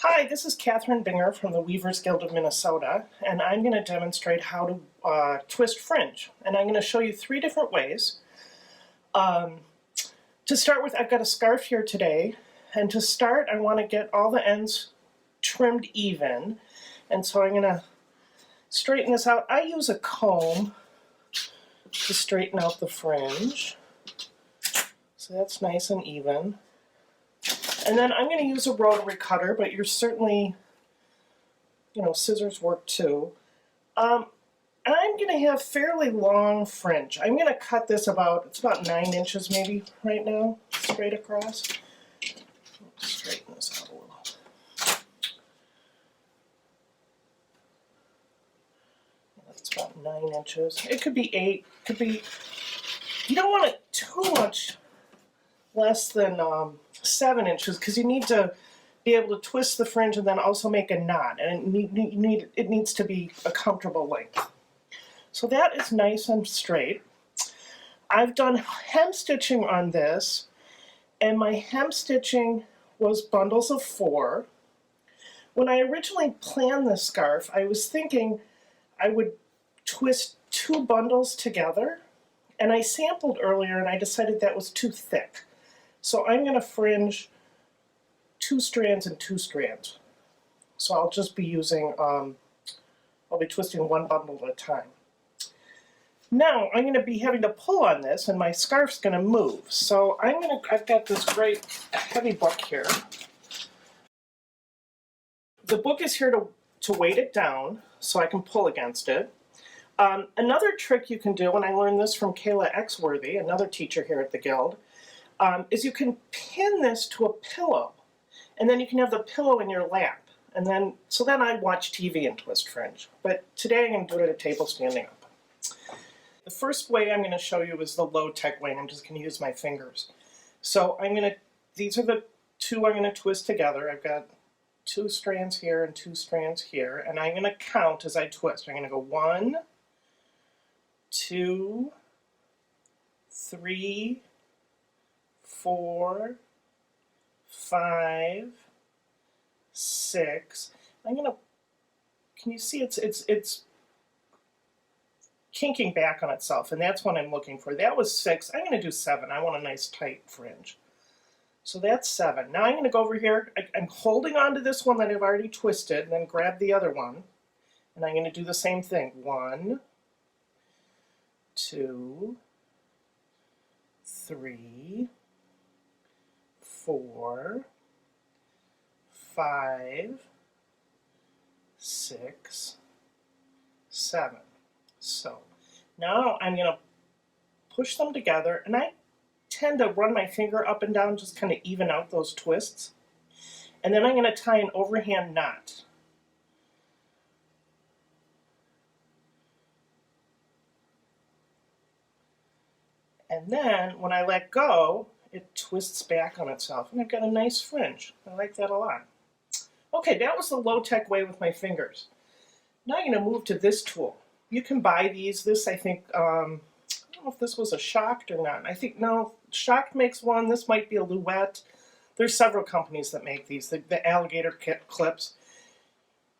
Hi, this is Catherine Binger from the Weavers Guild of Minnesota, and I'm going to demonstrate how to twist fringe. And I'm going to show you 3 different ways. To start with, I've got a scarf here today, and to start I want to get all the ends trimmed even, and so I'm going to straighten this out. I use a comb to straighten out the fringe, so that's nice and even. And then I'm going to use a rotary cutter, but you're certainly, scissors work too. And I'm going to have fairly long fringe. I'm going to cut this it's about 9 inches maybe right now, straight across. Let's straighten this out a little. That's about 9 inches. It could be 8, you don't want it too much less than 7 inches, because you need to be able to twist the fringe and then also make a knot, and it needs to be a comfortable length. So that is nice and straight. I've done hem stitching on this, and my hem stitching was bundles of 4. When I originally planned this scarf, I was thinking I would twist 2 bundles together, and I sampled earlier and I decided that was too thick. So I'm going to fringe 2 strands and 2 strands. So I'll just be using, I'll be twisting 1 bundle at a time. Now I'm going to be having to pull on this, and my scarf's going to move. So I've got this great heavy book here. The book is here to weight it down so I can pull against it. Another trick you can do, and I learned this from Kayla Exworthy, another teacher here at the Guild, is you can pin this to a pillow, and then you can have the pillow in your lap. So then I watch TV and twist fringe. But today I'm going to do it at a table standing up. The first way I'm going to show you is the low-tech way, and I'm just going to use my fingers. So these are the 2 I'm going to twist together. I've got 2 strands here and 2 strands here, and I'm going to count as I twist. I'm going to go 1, 2, 3, 4, 5, 6. Can you see it's kinking back on itself, and that's what I'm looking for. That was 6. I'm going to do 7. I want a nice tight fringe. So that's 7. Now I'm going to go over here. I'm holding on to this one that I've already twisted, and then grab the other one, and I'm going to do the same thing. 1, 2, 3, 4, 5, 6, 7. So now I'm going to push them together, and I tend to run my finger up and down, just kind of even out those twists. And then I'm going to tie an overhand knot. And then when I let go, it twists back on itself, and I've got a nice fringe. I like that a lot. Okay, that was the low-tech way with my fingers. Now I'm going to move to this tool. You can buy these. This, I think, I don't know if this was a Shocked or not. I think, no, Shocked makes one. This might be a Luette. There's several companies that make these, the alligator clips.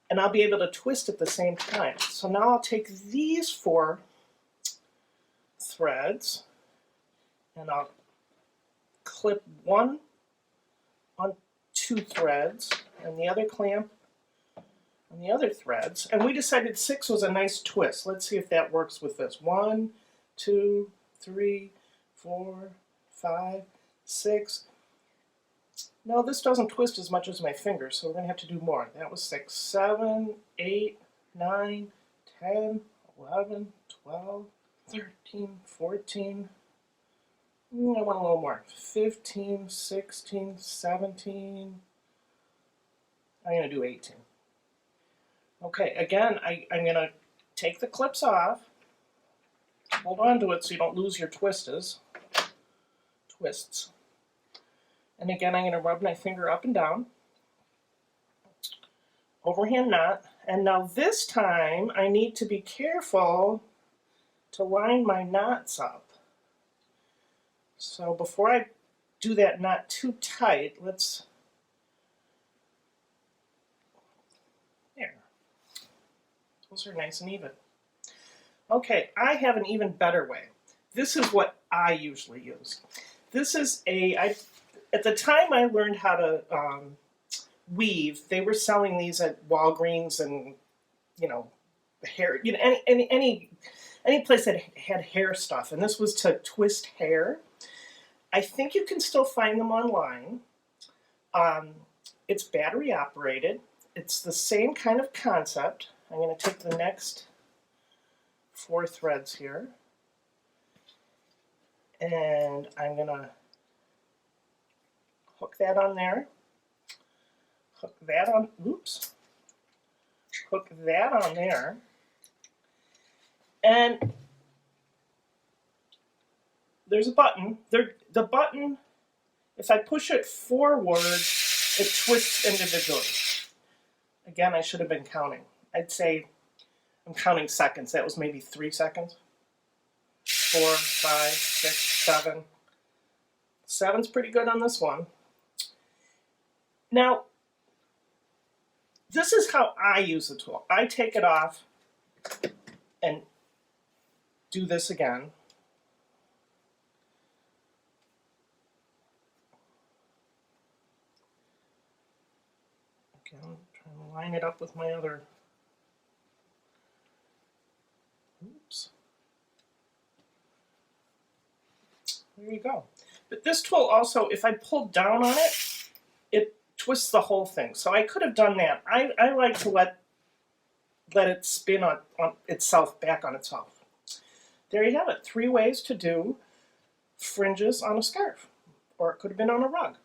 And I'll be able to twist at the same time. So now I'll take these 4 threads, and I'll clip one on 2 threads, and the other clamp on the other threads. And we decided 6 was a nice twist. Let's see if that works with this. 1, 2, 3, 4, 5, 6. No, this doesn't twist as much as my fingers, so we're going to have to do more. That was 6, 7, 8, 9, 10, 11, 12, 13, 14. I want a little more. 15, 16, 17. I'm going to do 18. Okay, again, I'm going to take the clips off. Hold on to it so you don't lose your twists. And again, I'm going to rub my finger up and down. Overhand knot. And now this time, I need to be careful to line my knots up. So before I do that knot too tight, let's Those are nice and even. Okay, I have an even better way. This is what I usually use. This is at the time I learned how to weave, they were selling these at Walgreens and, hair, any place that had hair stuff. And this was to twist hair. I think you can still find them online. It's battery operated. It's the same kind of concept. I'm going to take the next 4 threads here, and I'm going to hook that on there, hook that on, hook that on there, and there's a button. The button, if I push it forward, it twists individually. Again, I should have been counting. I'd say I'm counting seconds. That was maybe 3 seconds. 4, 5, 6, 7. 7's pretty good on this one. Now, this is how I use the tool. I take it off and do this again. Again, trying to line it up with my other. Oops. There you go. But this tool also, if I pull down on it, it twists the whole thing. So I could have done that. I like to let it spin on itself, back on itself. There you have it. 3 ways to do fringes on a scarf. Or it could have been on a rug.